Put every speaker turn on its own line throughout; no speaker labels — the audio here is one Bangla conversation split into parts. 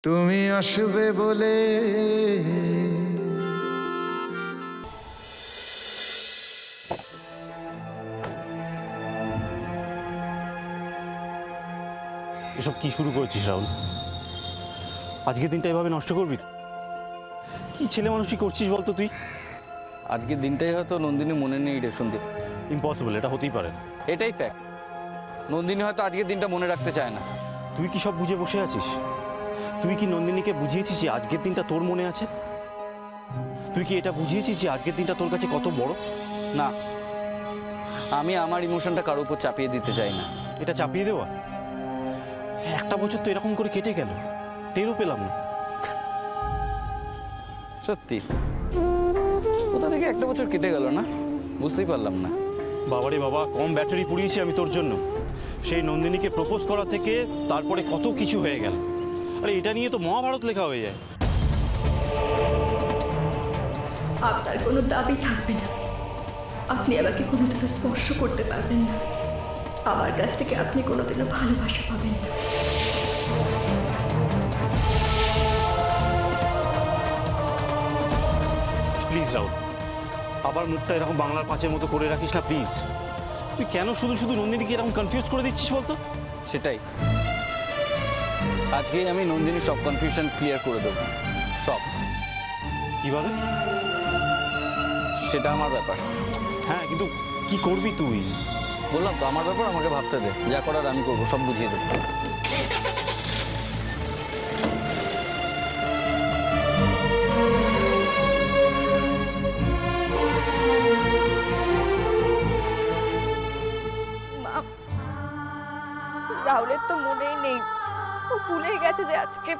তুমি আসবে বলে
এসব কি শুরু করেছিস রাহুল? আজকের দিনটা এভাবে নষ্ট করবি? কি ছেলে মানুষই করছিস বলতো তুই?
আজকের দিনটাই হয়তো নন্দিনী মনে নেই রে সন্দীপ।
ইম্পসিবল, এটা হতেই পারে না।
এটাই ফ্যাক্ট। নন্দিনী হয়তো আজকের দিনটা মনে রাখতে চায় না।
তুই কি সব বুঝে বসে আছিস? তুই কি নন্দিনীকে বুঝিয়েছিস যে আজকের দিনটা তোর মনে আছে? তুই কি এটা বুঝিয়েছিস যে আজকের দিনটা তোর কাছে কত বড়?
না, আমি আমার ইমোশনটা কারোর উপর চাপিয়ে দিতে চাই না।
এটা চাপিয়ে দেওয়া? একটা বছর তো এরকম করে কেটে গেল, টেরও পেলাম না।
সত্যি কোথা থেকে একটা বছর কেটে গেল না, বুঝতেই পারলাম না।
বাবারে বাবা, কম ব্যাটারি পুড়িয়েছি আমি তোর জন্য। সেই নন্দিনীকে প্রপোজ করা থেকে তারপরে কত কিছু হয়ে গেল। আরে এটা নিয়ে তো মহাভারত লেখা হয়ে যায়।
আপনার কোনো দাবি থাকবে না, আপনি আমাকে কোনোদিনও স্পর্শ করতে পারবেন না, আমার কাছ থেকে আপনি কোনোদিনও ভালোবাসা পাবেন না।
প্লিজ রাহুল, আবার মুখটা এরকম বাংলার পাঁচের মতো করে রাখিস না প্লিজ। তুই কেন শুধু শুধু নন্দিনীকে এরকম কনফিউজ করে দিচ্ছিস বলতো?
সেটাই, আজকেই আমি নন্দিনীর সব কনফিউশন ক্লিয়ার করে দেবো। সব।
কিভাবে?
সেটা আমার ব্যাপার।
হ্যাঁ, কিন্তু কি করবি তুই?
বললাম তো আমার ব্যাপার, আমাকে ভাবতে দে, যা করার আমি করবো, সব বুঝিয়ে দেবো।
রাহুলের তো মনেই নেই, ও ভুলে গেছে যে আজকে।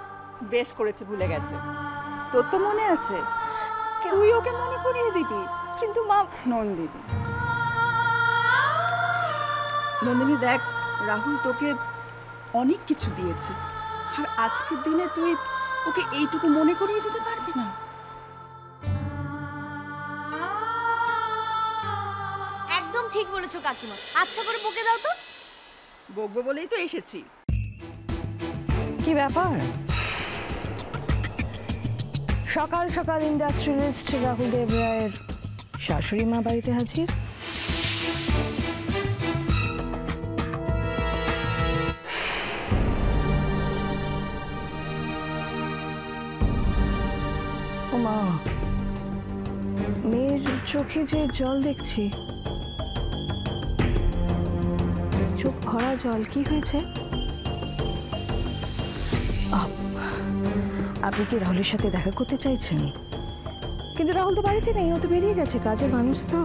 বেশ করেছে, ভুলে গেছে। তোর তো মনে আছে, তুই ওকে মনে করিয়ে দিবি।
কিন্তু মা,
নন্দিনী নন্দিনী দেখ, রাহুল তোকে অনেক কিছু দিয়েছে, আর আজকের দিনে তুই ওকে এইটুকু মনে করিয়ে দিতে পারবি না?
একদম ঠিক বলেছো কাকিমা, আচ্ছা করে বকে দাও তো।
বকবো বলেই তো এসেছি।
কি ব্যাপার? সকাল সকাল ইন্ডাস্ট্রিয়ালিস্ট রাহুল দেব রায়ের শাশুড়ি মা বাড়িতে হাজির। ও মা, মেয়ের চোখে যে জল দেখছি, চোখ ভরা জল, কি হয়েছে? আপনি কি রাহুলের সাথে দেখা করতে চাইছেন? কিন্তু রাহুল তো বাড়িতে নেই, ও তো বেরিয়ে গেছে, কাজে মানুষ তো।